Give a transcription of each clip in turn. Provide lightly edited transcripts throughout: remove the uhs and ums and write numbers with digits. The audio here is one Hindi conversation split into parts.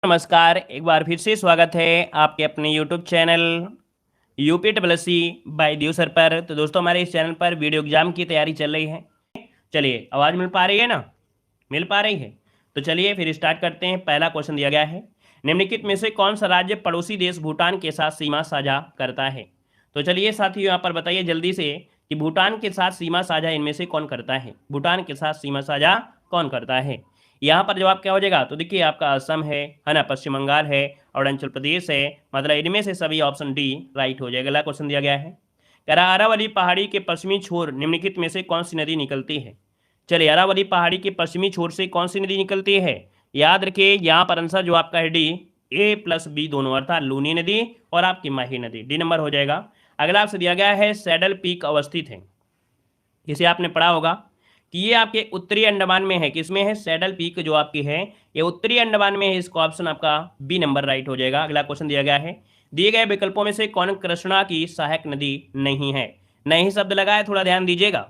नमस्कार, एक बार फिर से स्वागत है आपके अपने यूट्यूब चैनल यूपीएससी बाय दियो सर पर। तो दोस्तों, हमारे इस चैनल पर वीडियो एग्जाम की तैयारी चल रही है। चलिए, आवाज़ मिल पा रही है ना? मिल पा रही है? तो चलिए फिर स्टार्ट करते हैं। पहला क्वेश्चन दिया गया है, निम्नलिखित में से कौन सा राज्य पड़ोसी देश भूटान के साथ सीमा साझा करता है? तो चलिए साथियों, यहाँ पर बताइए जल्दी से कि भूटान के साथ सीमा साझा इनमें से कौन करता है? भूटान के साथ सीमा साझा कौन करता है? यहाँ पर जवाब क्या हो जाएगा? तो देखिए, आपका असम है ना, पश्चिम बंगाल है, अरुणाचल प्रदेश है। मतलब इनमें से सभी ऑप्शन डी राइट हो जाएगा। अगला क्वेश्चन दिया गया है, कह रहा अरावली पहाड़ी के पश्चिमी छोर निम्नलिखित में से कौन सी नदी निकलती है? चलिए, अरावली पहाड़ी के पश्चिमी छोर से कौन सी नदी निकलती है? याद रखिए, यहाँ पर आंसर जो आपका है डी, A+B दोनों, अर्थात लूनी नदी और आपकी माही नदी, डी नंबर हो जाएगा। अगला आपसे दिया गया है, सैडल पीक अवस्थित है। इसे आपने पढ़ा होगा कि ये आपके उत्तरी अंडमान में है। किसमें है? सैडल पीक जो आपकी है ये उत्तरी अंडमान में है। इसको ऑप्शन आपका बी नंबर राइट हो जाएगा। अगला क्वेश्चन दिया गया है, दिए गए विकल्पों में से कौन कृष्णा की सहायक नदी नहीं है? नहीं शब्द लगा है, थोड़ा ध्यान दीजिएगा।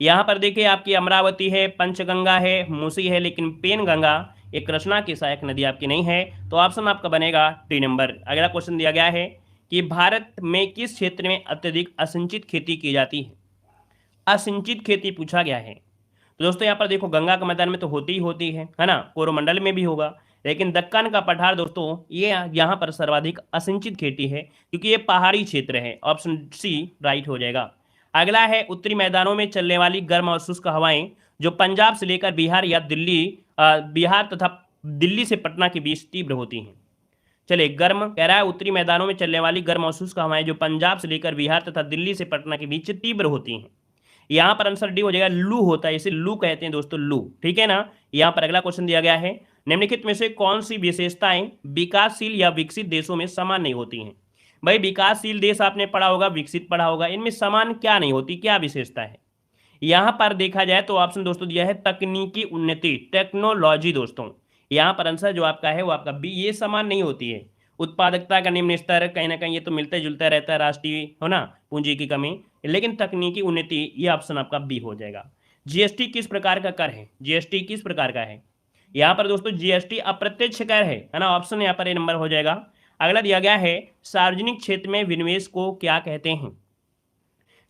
यहाँ पर देखिए, आपकी अमरावती है, पंचगंगा है, मूसी है, लेकिन पेनगंगा ये कृष्णा की सहायक नदी आपकी नहीं है। तो ऑप्शन आपका बनेगा डी नंबर। अगला क्वेश्चन दिया गया है कि भारत में किस क्षेत्र में अत्यधिक असिंचित खेती की जाती है? असिंचित खेती पूछा गया है। तो दोस्तों, यहाँ पर देखो, गंगा के मैदान में तो होती ही होती है ना, कोरोमंडल में भी होगा, लेकिन दक्कन का पठार दोस्तों ये यहाँ पर सर्वाधिक असिंचित खेती है, क्योंकि ये पहाड़ी क्षेत्र है। ऑप्शन सी राइट हो जाएगा। अगला है, उत्तरी मैदानों में चलने वाली गर्म और शुष्क हवाएं जो पंजाब से लेकर बिहार या बिहार तथा दिल्ली से पटना के बीच तीव्र होती हैं। चलिए, गर्म कह रहा है, उत्तरी मैदानों में चलने वाली गर्म और शुष्क हवाएं जो पंजाब से लेकर बिहार तथा दिल्ली से पटना के बीच तीव्र होती हैं। यहाँ पर आंसर डी हो जाएगा, लू होता है, इसे लू कहते हैं दोस्तों, लू। ठीक है ना। यहाँ पर अगला क्वेश्चन दिया गया है, निम्नलिखित में से कौन सी विशेषताएं विकासशील या विकसित देशों में समान नहीं होती हैं? भाई, विकासशील देश आपने पढ़ा होगा, विकसित पढ़ा होगा, इनमें समान क्या नहीं होती, क्या विशेषता है? यहाँ पर देखा जाए तो ऑप्शन दोस्तों दिया है तकनीकी उन्नति, टेक्नोलॉजी दोस्तों। यहाँ पर आंसर जो आपका है वो आपका बी, ये समान नहीं होती है। उत्पादकता का निम्न स्तर, कहीं ना कहीं ये तो मिलता जुलता रहता है, राष्ट्रीय हो ना, पूंजी की कमी, लेकिन तकनीकी उन्नति ये ऑप्शन आपका बी हो जाएगा। जीएसटी किस प्रकार का कर है? जीएसटी किस प्रकार का है? यहाँ पर दोस्तों जीएसटी अप्रत्यक्ष कर है ना, ऑप्शन यहाँ पर ए नंबर हो जाएगा। अगला दिया गया है, सार्वजनिक क्षेत्र में विनिवेश को क्या कहते हैं?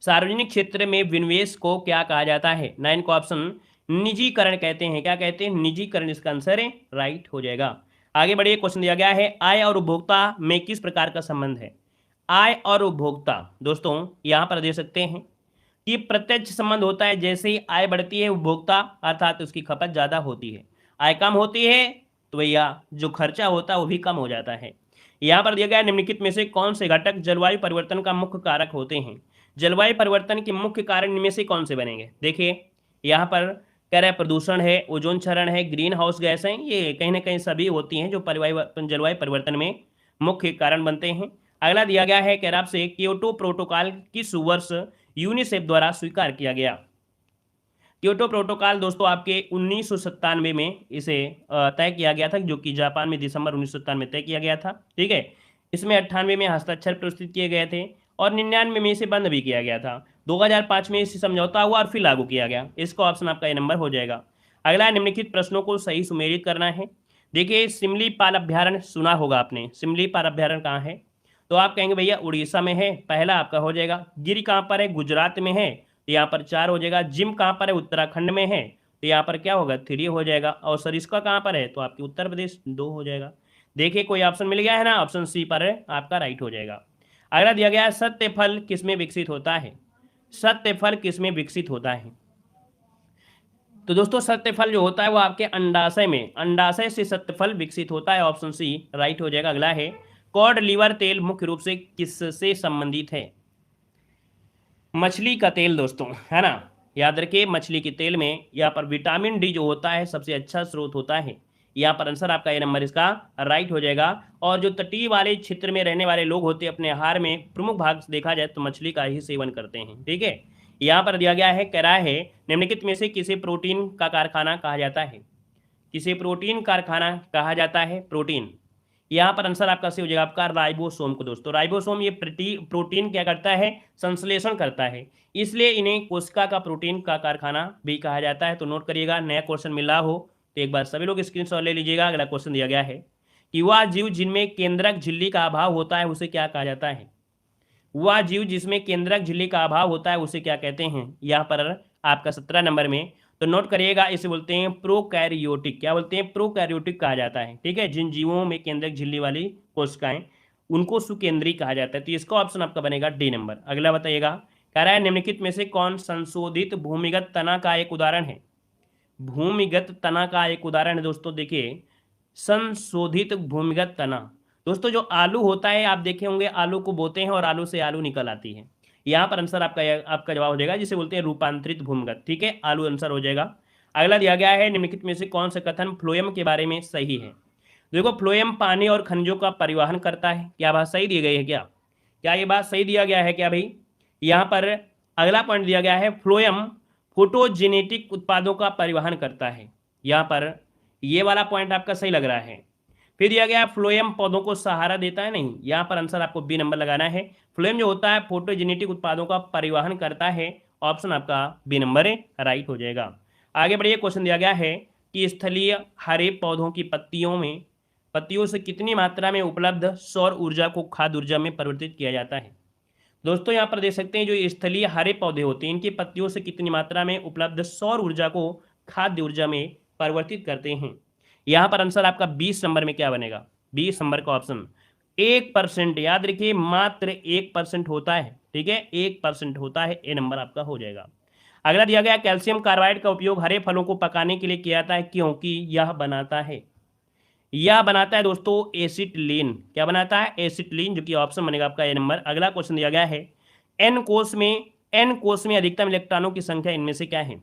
सार्वजनिक क्षेत्र में विनिवेश को क्या कहा जाता है? 9 को ऑप्शन निजीकरण कहते हैं। क्या कहते हैं? निजीकरण, इसका आंसर है राइट हो जाएगा। आगे बढ़िए, क्वेश्चन दिया गया है, आय और उपभोक्ता में किस प्रकार का संबंध है? आय और उपभोक्ता दोस्तों यहाँ पर दे सकते हैं कि प्रत्यक्ष संबंध होता है, जैसे ही आय बढ़ती है उपभोक्ता अर्थात उसकी खपत ज्यादा होती है, आय कम होती है तो भैया जो खर्चा होता है वो भी कम हो जाता है। यहाँ पर दिया गया, निम्नलिखित में से कौन से घटक जलवायु परिवर्तन का मुख्य कारक होते हैं? जलवायु परिवर्तन के मुख्य कारण इनमें से कौन से बनेंगे? देखिए, यहाँ पर कह रहा है प्रदूषण है, ओजोन क्षरण है, ग्रीन हाउस गैस है, ये कहीं ना कहीं सभी होती हैं जो जलवायु परिवर्तन में मुख्य कारण बनते हैं। अगला दिया गया है, कह रहा आपसे क्योटो प्रोटोकॉल किस वर्ष यूनिसेफ द्वारा स्वीकार किया गया? क्योटो प्रोटोकॉल दोस्तों आपके 1997 में इसे तय किया गया था, जो कि जापान में दिसंबर 1997 में तय किया गया था। ठीक है, इसमें 98 में हस्ताक्षर प्रस्तुत किए गए थे और 99 में इसे बंद भी किया गया था। 2005 में इसे समझौता हुआ और फिर लागू किया गया। इसका ऑप्शन आपका ये नंबर हो जाएगा। अगला, निम्नलिखित प्रश्नों को सही सुमेलित करना है। देखिए, सिमलीपाल अभ्यारण्य सुना होगा आपने, सिमलीपाल अभ्यारण्य कहाँ है? तो आप कहेंगे भैया उड़ीसा में है, पहला आपका हो जाएगा। गिर कहाँ पर है? गुजरात में है, तो यहाँ पर 4 हो जाएगा। जिम कहाँ पर है? उत्तराखंड में है, तो यहाँ पर क्या होगा? 3 हो जाएगा। और सरिस्का कहाँ पर है? तो आपकी उत्तर प्रदेश, 2 हो जाएगा। देखिए, कोई ऑप्शन मिल गया है ना, ऑप्शन सी पर है आपका राइट हो जाएगा। अगला दिया गया है, सत्य फल किसमें विकसित होता है? सत्य फल किसमें विकसित होता है? तो दोस्तों सत्य फल जो होता है वो आपके अंडाशय में, अंडाशय से सत्य फल विकसित होता है। ऑप्शन सी राइट हो जाएगा। अगला है, कॉड लिवर तेल मुख्य रूप से किससे संबंधित है? मछली का तेल दोस्तों, है ना। याद रखिए, मछली के तेल में यहाँ पर विटामिन डी जो होता है सबसे अच्छा स्रोत होता है। यहाँ पर आंसर आपका ये नंबर इसका राइट हो जाएगा। और जो तटीय वाले क्षेत्र में रहने वाले लोग होते हैं, अपने आहार में प्रमुख भाग देखा जाए तो मछली का ही सेवन करते हैं। ठीक है, यहाँ पर दिया गया है, कह रहा है निम्नलिखित में से किसे प्रोटीन का कारखाना कहा जाता है? किसे प्रोटीन कारखाना कहा जाता है? प्रोटीन, यहाँ पर आंसर आपका सही हो जाएगा आपका राइबोसोम को दोस्तों। राइबोसोम ये प्रोटीन क्या करता है? संश्लेषण करता है, इसलिए इन्हें कोशिका का प्रोटीन का कारखाना भी कहा जाता है। तो नोट करिएगा, नया क्वेश्चन मिला हो तो एक बार सभी लोग स्क्रीनशॉट ले लीजिएगा। अगला क्वेश्चन दिया गया है कि वह जीव जिनमें केंद्रक झिल्ली का अभाव होता है उसे क्या कहा जाता है। वह जीव जिसमें केंद्रक झिल्ली का अभाव होता है उसे क्या कहते हैं। यहाँ पर आपका 17 नंबर में, तो नोट करिएगा, इसे बोलते हैं प्रोकैरियोटिक। क्या बोलते हैं? प्रोकैरियोटिक कहा जाता है। ठीक है, जिन जीवों में केंद्रक झिल्ली वाली कोशिकाएं उनको सुकेंद्री कहा जाता है। तो इसका ऑप्शन आपका बनेगा डी नंबर। अगला बताइएगा, कह रहा है निम्नलिखित में से कौन संशोधित भूमिगत तना का एक उदाहरण है। भूमिगत तना का एक उदाहरण है दोस्तों, देखिए संशोधित भूमिगत तना। दोस्तों जो आलू होता है, आप देखे होंगे आलू को बोते हैं और आलू से आलू निकल आती है। यहाँ पर आंसर आपका जवाब हो जाएगा, जिसे बोलते हैं रूपांतरित भूमिगत। ठीक है, आलू आंसर हो जाएगा। अगला दिया गया है, निम्नलिखित में से कौन सा कथन फ्लोएम के बारे में सही है। देखो फ्लोएम पानी और खनिजों का परिवहन करता है। क्या बात सही दी गई है? क्या क्या ये बात सही दिया गया है क्या भाई? यहाँ पर अगला पॉइंट दिया गया है, फ्लोएम फोटोजेनेटिक उत्पादों का परिवहन करता है। यहाँ पर ये वाला पॉइंट आपका सही लग रहा है। फिर दिया गया फ्लोएम पौधों को सहारा देता है, नहीं। यहाँ पर आंसर आपको बी नंबर लगाना है। फ्लोएम जो होता है फोटोजेनेटिक उत्पादों का परिवहन करता है। ऑप्शन आपका बी नंबर राइट हो जाएगा। आगे बढ़िए, क्वेश्चन दिया गया है कि स्थलीय हरे पौधों की पत्तियों से कितनी मात्रा में उपलब्ध सौर ऊर्जा को खाद्य ऊर्जा में परिवर्तित किया जाता है। दोस्तों यहाँ पर देख सकते हैं, जो स्थलीय हरे पौधे होते हैं इनकी पत्तियों से कितनी मात्रा में उपलब्ध सौर ऊर्जा को खाद्य ऊर्जा में परिवर्तित करते हैं। यहाँ पर आंसर आपका 20 नंबर में क्या बनेगा? 20 नंबर का ऑप्शन 1%। याद रखिए मात्र 1% होता है। ठीक है, 1% होता है। ए नंबर आपका हो जाएगा। अगला दिया गया, कैल्शियम कार्बाइड का उपयोग हरे फलों को पकाने के लिए किया जाता है क्योंकि यह बनाता है दोस्तों एसिटिलीन। क्या बनाता है? एसिटिलीन, जो कि ऑप्शन बनेगा आपका ए नंबर। अगला क्वेश्चन दिया गया है, एन कोष में अधिकतम इलेक्ट्रॉनों की संख्या इनमें से क्या है।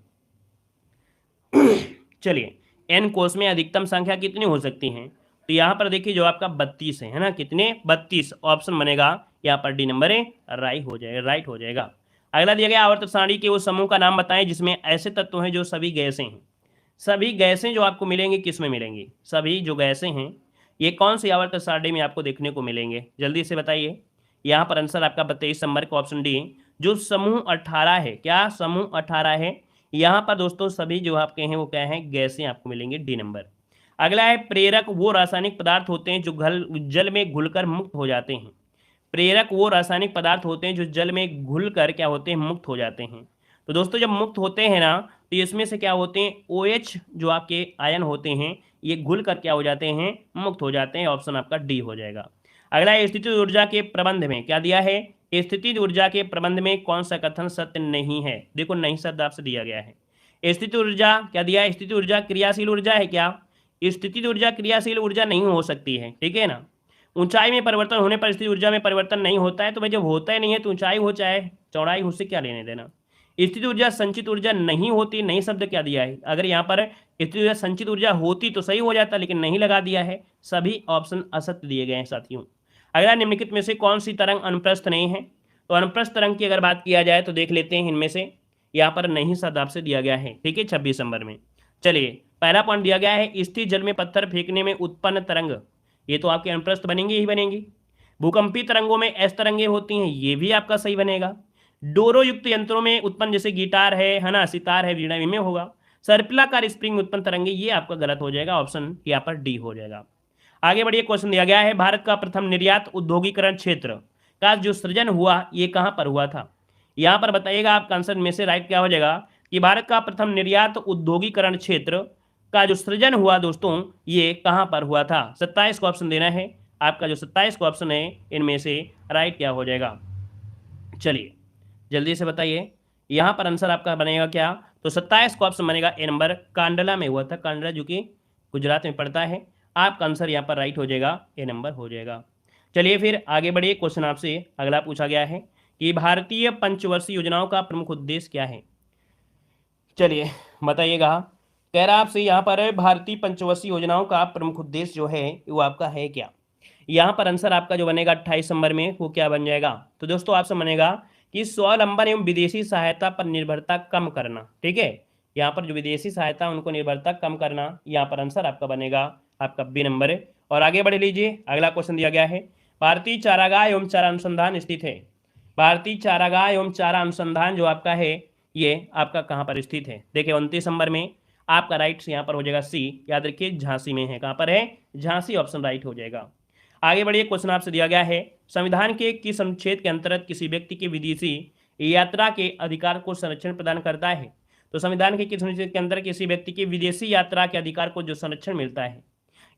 चलिए, एन कोष में अधिकतम संख्या कितनी हो सकती है? तो यहाँ पर देखिए जो आपका 32 है ना, कितने? 32। ऑप्शन बनेगा यहाँ पर डी नंबर राइट हो जाएगा। अगला दिया गया, आवर्त सारणी के उस समूह का नाम बताएं जिसमें ऐसे तत्व हैं जो सभी गैसें हैं। सभी गैसें जो आपको मिलेंगी किस में मिलेंगी? सभी जो गैसें हैं ये कौन सी आवर्त सारणी में आपको देखने को मिलेंगे, जल्दी से बताइए। यहाँ पर आंसर आपका 23 नंबर का ऑप्शन डी, जो समूह 18 है। क्या समूह 18 है? यहाँ पर दोस्तों सभी जो आपके हैं वो क्या है? गैसें आपको मिलेंगे, डी नंबर। अगला है, प्रेरक वो रासायनिक पदार्थ होते हैं जो जल में घुलकर मुक्त हो जाते हैं। प्रेरक वो रासायनिक पदार्थ होते हैं जो जल में घुलकर क्या होते हैं? मुक्त हो जाते हैं। तो दोस्तों जब मुक्त होते हैं ना, तो इसमें से क्या होते हैं? OH जो आपके आयन होते हैं ये घुल कर क्या हो जाते हैं? मुक्त हो जाते हैं। ऑप्शन आपका डी हो जाएगा। अगला है, स्थितिज ऊर्जा के प्रबंध में क्या दिया है? स्थितिज ऊर्जा के प्रबंध में कौन सा कथन सत्य नहीं है? देखो नहीं शब्द आपसे दिया गया है। स्थितिज ऊर्जा क्या दिया है? स्थितिज ऊर्जा क्रियाशील ऊर्जा है। क्या स्थितिज ऊर्जा क्रियाशील ऊर्जा नहीं हो सकती है? ठीक है ना। ऊंचाई में परिवर्तन होने पर स्थितिज ऊर्जा में परिवर्तन नहीं होता है। तो भाई जब होता ही नहीं है तो ऊंचाई हो चाहे चौड़ाई, उससे क्या लेने देना। स्थितिज ऊर्जा संचित ऊर्जा नहीं होती, नहीं शब्द क्या दिया है? अगर यहाँ पर स्थितिज ऊर्जा संचित ऊर्जा होती तो सही हो जाता, लेकिन नहीं लगा दिया है। सभी ऑप्शन असत्य दिए गए हैं साथियों। अगला, निम्नलिखित में से कौन सी तरंग अनुप्रस्थ नहीं है? तो अनुप्रस्थ तरंग की अगर बात किया जाए तो देख लेते हैं, इनमें से यहाँ पर नहीं शब्द आपसे दिया गया है। ठीक है, 26 नंबर में। चलिए, पहला पॉइंट दिया गया है, स्थिर जल में पत्थर फेंकने में उत्पन्न तरंग, ये तो आपके अनुप्रस्थ बनेंगी ही बनेंगी। भूकंपी तरंगों में एस तरंगे होती हैं, ये भी आपका सही बनेगा। डोरो युक्त यंत्रों में उत्पन्न, जैसे गिटार है ना, सितार है, वीणा, में होगा। सर्पिलाकार स्प्रिंग उत्पन्न तरंगे, ये आपका गलत हो जाएगा। ऑप्शन यहाँ पर डी हो जाएगा। आगे बढ़िए, क्वेश्चन दिया गया है, भारत का प्रथम निर्यात उद्योगीकरण क्षेत्र का जो सृजन हुआ ये कहाँ पर हुआ था? यहाँ पर बताइएगा आपका आंसर में से राइट क्या हो जाएगा कि भारत का प्रथम निर्यात उद्योगीकरण क्षेत्र का जो सृजन हुआ दोस्तों ये कहाँ पर हुआ था? 27 का ऑप्शन देना है। आपका जो 27 का ऑप्शन है इनमें से राइट क्या हो जाएगा? चलिए जल्दी से बताइए, यहाँ पर आंसर आपका बनेगा क्या? तो 27 का ऑप्शन बनेगा ए नंबर, कांडला में हुआ था। कांडला जो कि गुजरात में पड़ता है। आपका आंसर यहाँ पर राइट हो जाएगा, ए नंबर हो जाएगा। चलिए फिर आगे बढ़िए, क्वेश्चन आपसे अगला पूछा गया है कि भारतीय पंचवर्षीय योजनाओं का प्रमुख उद्देश्य क्या है? चलिए बताइएगा। कह रहा आपसे यहाँ पर भारतीय पंचवर्षीय योजनाओं का प्रमुख उद्देश्य जो है वो आपका है क्या? यहाँ पर आंसर आपका जो बनेगा 28 नंबर में वो क्या बन जाएगा? तो दोस्तों आपसे बनेगा कि स्वावलंबन एवं विदेशी सहायता पर निर्भरता कम करना। ठीक है, यहाँ पर जो विदेशी सहायता उनको निर्भरता कम करना, यहाँ पर आंसर आपका बनेगा आपका बी नंबर है। और आगे बढ़ लीजिए, अगला क्वेश्चन दिया गया है, भारतीय चारागाह एवं चारा अनुसंधान स्थित है। भारतीय चारागाह एवं चारा अनुसंधान जो आपका है ये आपका कहाँ पर स्थित है? देखिए 29 नंबर में। आपका राइट यहाँ पर हो जाएगा सी, याद रखिए झांसी में है। कहाँ पर है? झांसी, ऑप्शन राइट हो जाएगा। आगे बढ़िए, क्वेश्चन आपसे दिया गया है संविधान के किस अनुच्छेद के अंतर्गत किसी व्यक्ति की विदेशी यात्रा के अधिकार को संरक्षण प्रदान करता है? तो संविधान के किस अनुच्छेद के अंदर किसी व्यक्ति की विदेशी यात्रा के अधिकार को जो संरक्षण मिलता है,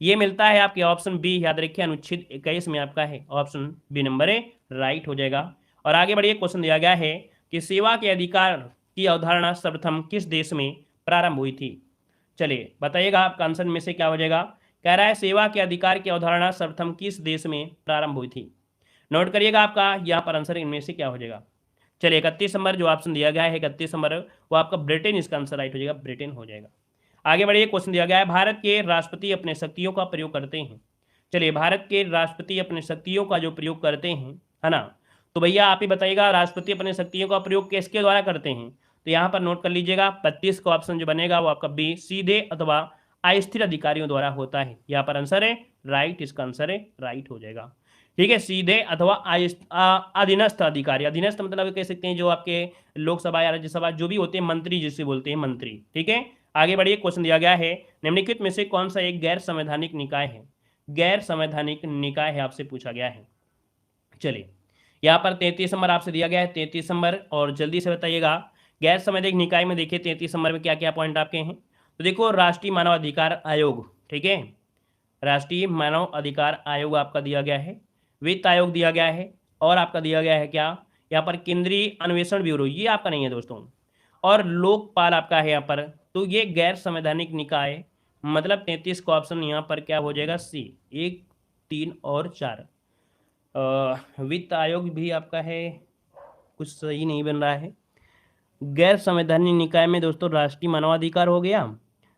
ये मिलता है आपके ऑप्शन बी, याद रखिए अनुच्छेद 21 में आपका है, option B number A right हो जाएगा। और आगे बढ़िए, क्वेश्चन दिया गया है कि सेवा के अधिकार की अवधारणा सर्वप्रथम किस देश में प्रारंभ हुई थी? चलिए बताइएगा, आपका आंसर में से क्या हो जाएगा। कह रहा है सेवा के अधिकार की अवधारणा सर्वप्रथम किस देश में प्रारंभ हुई थी? नोट करिएगा, आपका यहाँ पर आंसर इनमें से क्या हो जाएगा। चलिए 31 नंबर जो ऑप्शन दिया गया है 31 नंबर, वो आपका ब्रिटेन, इसका आंसर राइट हो जाएगा, ब्रिटेन हो जाएगा। आगे बढ़िए, क्वेश्चन दिया गया है भारत के राष्ट्रपति अपने शक्तियों का प्रयोग करते हैं। चलिए भारत के राष्ट्रपति अपने शक्तियों का जो प्रयोग करते हैं, है ना, तो भैया आप ही बताइएगा राष्ट्रपति अपने शक्तियों का प्रयोग किसके द्वारा करते हैं? तो यहाँ पर नोट कर लीजिएगा 32 का ऑप्शन जो बनेगा वो आपका बी, सीधे अथवा अस्थिर अधिकारियों द्वारा होता है। यहाँ पर आंसर है राइट, इसका आंसर है राइट हो जाएगा। ठीक है, सीधे अथवा अधीनस्थ अधिकारी, अधीनस्थ मतलब कह सकते हैं जो आपके लोकसभा या राज्यसभा जो भी होते हैं, मंत्री जिसे बोलते हैं मंत्री। ठीक है, आगे बढ़िए, क्वेश्चन दिया गया है निम्नलिखित में से कौन सा एक गैर संवैधानिक निकाय है? गैर संवैधानिक निकाय है, आपसे पूछा गया है। चलिए यहाँ पर 33 नंबर आपसे दिया गया है, 33 नंबर, और जल्दी से बताइएगा गैर संवैधानिक निकाय में देखिए 33 नंबर में क्या क्या पॉइंट आपके हैं। तो देखो राष्ट्रीय मानव अधिकार आयोग, ठीक है, राष्ट्रीय मानव अधिकार आयोग आपका दिया गया है, वित्त आयोग दिया गया है, और आपका दिया गया है क्या यहाँ पर केंद्रीय अन्वेषण ब्यूरो, ये आपका नहीं है दोस्तों, और लोकपाल आपका है यहाँ पर। तो ये गैर संवैधानिक निकाय, मतलब 33 का ऑप्शन यहाँ पर क्या हो जाएगा सी, 1, 3 और 4। वित्त आयोग भी आपका है, कुछ सही नहीं बन रहा है। गैर संवैधानिक निकाय में दोस्तों राष्ट्रीय मानवाधिकार हो गया,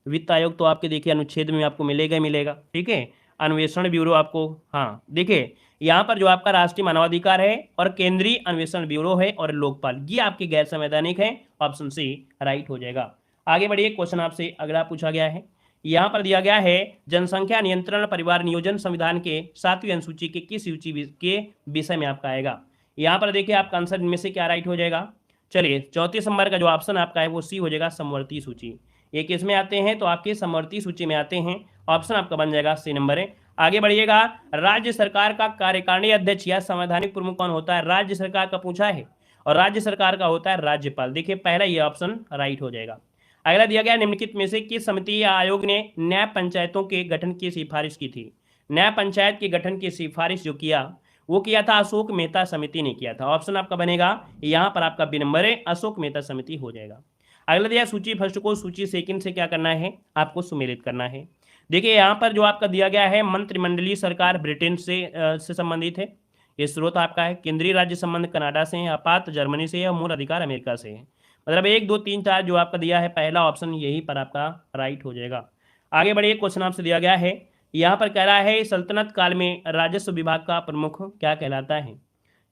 वित्त आयोग तो आपके देखिए अनुच्छेद में आपको मिलेगा ही मिलेगा। ठीक है, अन्वेषण ब्यूरो आपको, हाँ देखिए यहाँ पर जो आपका राष्ट्रीय मानवाधिकार है और केंद्रीय अन्वेषण ब्यूरो है और लोकपाल, ये आपके गैर संवैधानिक है, ऑप्शन सी राइट हो जाएगा। आगे बढ़िए, क्वेश्चन आपसे अगला पूछा गया है, यहाँ पर दिया गया है जनसंख्या नियंत्रण परिवार नियोजन संविधान के 7वीं अनुसूची के किस सूची के विषय में आपका आएगा? यहाँ पर देखिए आपका आंसर इनमें से क्या राइट हो जाएगा। चलिए 34 नंबर का जो ऑप्शन आपका है वो सी हो जाएगा, समवर्ती सूची। ये किस में आते हैं? तो आपके समवर्ती सूची में आते हैं, ऑप्शन आपका बन जाएगा सी नंबर है। आगे बढ़िएगा, राज्य सरकार का कार्यकारिणी अध्यक्ष या संवैधानिक प्रमुख कौन होता है? राज्य सरकार का पूछा है, और राज्य सरकार का होता है राज्यपाल। देखिए पहला ये ऑप्शन राइट हो जाएगा। अगला दिया गया निम्नलिखित में से किस समिति या आयोग ने न्याय पंचायतों के गठन की सिफारिश की थी? न्याय पंचायत के गठन की सिफारिश जो किया वो किया था अशोक मेहता समिति ने किया था। ऑप्शन आपका बनेगा यहाँ पर आपका बी नंबर है, अशोक मेहता समिति हो जाएगा। अगला दिया सूची फर्स्ट को सूची सेकंड से क्या करना है, आपको सुमेलित करना है। देखिए यहाँ पर जो आपका दिया गया है मंत्रिमंडलीय सरकार ब्रिटेन से संबंधित है, ये स्रोत आपका है। केंद्रीय राज्य संबंध कनाडा से है, आपात जर्मनी से है, और मूल अधिकार अमेरिका से है। मतलब 1, 2, 3, 4 जो आपका दिया है पहला ऑप्शन यही पर आपका राइट हो जाएगा। आगे बढ़िए, क्वेश्चन आपसे दिया गया है, यहाँ पर कह रहा है सल्तनत काल में राजस्व विभाग का प्रमुख क्या कहलाता है?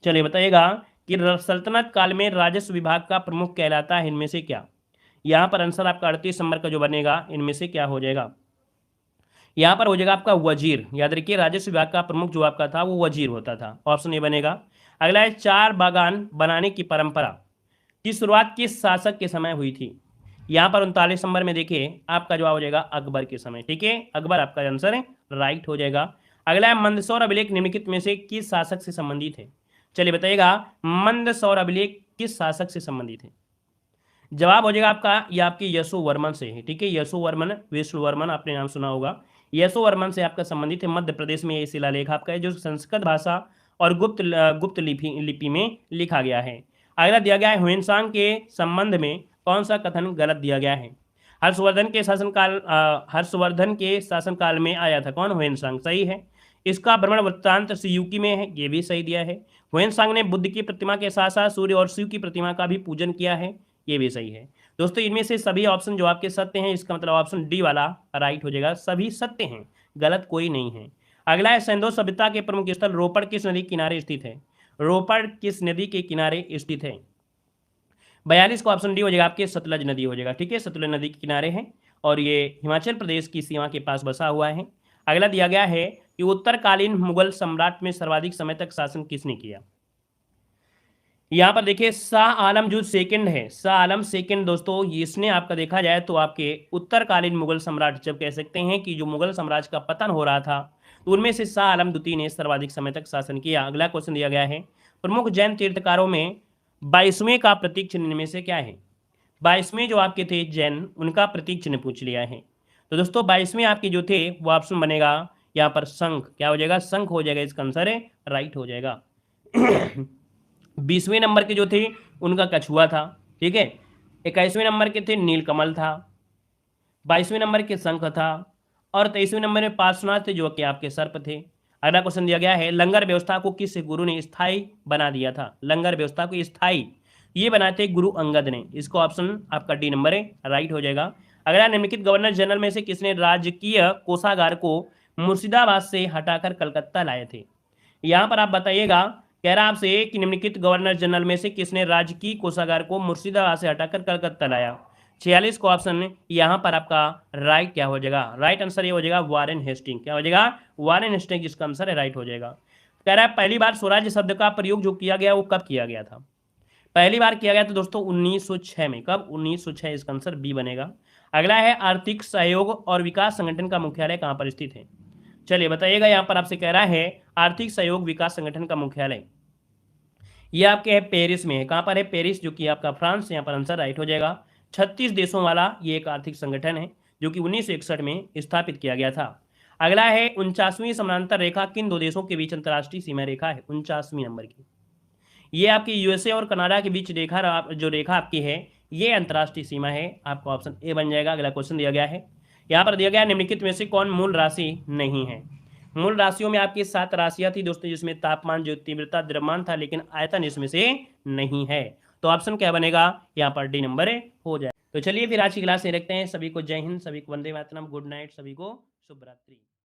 चलिए बताइएगा कि सल्तनत काल में राजस्व विभाग का प्रमुख कहलाता है इनमें से क्या? यहाँ पर आंसर आपका 38 नंबर का जो बनेगा इनमें से क्या हो जाएगा? यहाँ पर हो जाएगा आपका वजीर। याद रखिए राजस्व विभाग का प्रमुख जो आपका था वो वजीर होता था, ऑप्शन ये बनेगा। अगला है चार बागान बनाने की परंपरा की शुरुआत किस शासक के समय हुई थी? यहाँ पर 39 नंबर में देखिए आपका जवाब हो जाएगा अकबर के समय। ठीक है, अकबर आपका आंसर है, राइट हो जाएगा। अगला है मंदसौर अभिलेख निम्नलिखित में से किस शासक से संबंधित है? चलिए बताइएगा मंदसौर अभिलेख किस शासक से संबंधित है? जवाब हो जाएगा आपका ये आपके यशोवर्मन से है। ठीक है, यशोवर्मन, विष्णुवर्मन आपने नाम सुना होगा, यशोवर्मन से आपका संबंधित है। मध्य प्रदेश में ये शिलालेख आपका है जो संस्कृत भाषा और गुप्त लिपि में लिखा गया है। अगला दिया गया है ह्वेनसांग के संबंध में कौन सा कथन गलत दिया गया है? हर्षवर्धन के शासनकाल में आया था कौन? ह्वेनसांग, सही है। इसका भ्रमण वृत्तांत सियुकी में है, ये भी सही दिया है। ह्वेनसांग ने बुद्ध की प्रतिमा के साथ साथ सूर्य और शिव की प्रतिमा का भी पूजन किया है, ये भी सही है। दोस्तों इनमें से सभी ऑप्शन जो आपके सत्य हैं, इसका मतलब ऑप्शन डी वाला राइट हो जाएगा, सभी सत्य हैं, गलत कोई नहीं है। अगला है सिंधु सभ्यता के प्रमुख स्थल रोपड़ किस नदी के किनारे स्थित है? रोपड़ किस नदी के किनारे स्थित है? 42 का ऑप्शन डी हो जाएगा आपके सतलज नदी हो जाएगा। ठीक है, सतलज नदी के किनारे है और ये हिमाचल प्रदेश की सीमा के पास बसा हुआ है। अगला दिया गया है कि उत्तरकालीन मुगल सम्राट में सर्वाधिक समय तक शासन किसने किया? यहाँ पर देखिए शाह आलम जो सेकंड है, शाह आलम सेकंड दोस्तों, इसने आपका देखा जाए तो आपके उत्तरकालीन मुगल सम्राट, जब कह सकते हैं कि जो मुगल साम्राज्य का पतन हो रहा था, तो उनमें से शाह आलम द्वितीय ने सर्वाधिक समय तक शासन किया। अगला क्वेश्चन दिया गया है, प्रमुख जैन तीर्थकारों में 22वें का प्रतीक चिन्ह में से क्या है? 22वें जो आपके थे जैन, उनका प्रतीक चिन्ह पूछ लिया है। तो दोस्तों 22वें आपके जो थे वो ऑप्शन बनेगा यहाँ पर शंख। क्या हो जाएगा? शंख हो जाएगा, इसका आंसर है राइट हो जाएगा। 20वें नंबर के जो थे उनका कछुआ था, ठीक है। 21वें नंबर के थे नीलकमल था, 22वें नंबर के शंख था, और 23वें नंबर में पार्श्वनाथ थे जो कि आपके सर्प थे। अगला क्वेश्चन दिया गया है, लंगर व्यवस्था को किस गुरु ने स्थायी बना दिया था? लंगर व्यवस्था को स्थायी ये बनाए थे गुरु अंगद ने। इसको ऑप्शन आपका डी नंबर है, राइट हो जाएगा। अगला, निम्नलिखित गवर्नर जनरल में से किसने राजकीय कोषागार को मुर्शिदाबाद से हटाकर कलकत्ता लाए थे? यहां पर आप बताइएगा, कह रहा आपसे कि निम्नलिखित गवर्नर जनरल में से किसने राजकीय कोषागार को मुर्शिदाबाद से हटाकर कलकत्ता लाया? 46 को ऑप्शन यहां पर आपका राइट क्या हो जाएगा? राइट आंसर ये हो जाएगा वारेन हेस्टिंग। क्या हो जाएगा? वारेन हेस्टिंग, जिसका आंसर है राइट हो जाएगा। कह रहा है पहली बार स्वराज्य शब्द का प्रयोग जो किया गया वो कब किया गया था? पहली बार किया गया था दोस्तों 1906 में। कब? 1906, इसका आंसर बी बनेगा। अगला है, आर्थिक सहयोग और विकास संगठन का मुख्यालय कहां पर स्थित है? चलिए बताइएगा, यहां पर आपसे कह रहा है आर्थिक सहयोग विकास संगठन का मुख्यालय ये आपके है पेरिस में है। कहां पर है? पेरिस, जो कि आपका फ्रांस। यहां पर आंसर राइट हो जाएगा। 36 देशों वाला ये एक आर्थिक संगठन है जो कि 1961 में स्थापित किया गया था। अगला है, 49वीं समानांतर रेखा किन दो देशों के बीच अंतर्राष्ट्रीय सीमा रेखा है? 49वीं नंबर की ये आपकी यूएसए और कनाडा के बीच रेखा, जो रेखा आपकी है ये अंतर्राष्ट्रीय सीमा है। आपका ऑप्शन ए बन जाएगा। अगला क्वेश्चन दिया गया है, यहाँ पर दिया गया निम्नलिखित में से कौन मूल राशि नहीं है? मूल राशियों में आपकी 7 राशियां थी दोस्तों, जिसमें तापमान, जो तीव्रता, द्रव्यमान था, लेकिन आयतन इसमें से नहीं है। तो ऑप्शन क्या बनेगा? यहाँ पर डी नंबर हो जाए। तो चलिए फिर आज की क्लास से रखते हैं। सभी को जय हिंद, सभी को वंदे मातरम, गुड नाइट, सभी को शुभ रात्रि।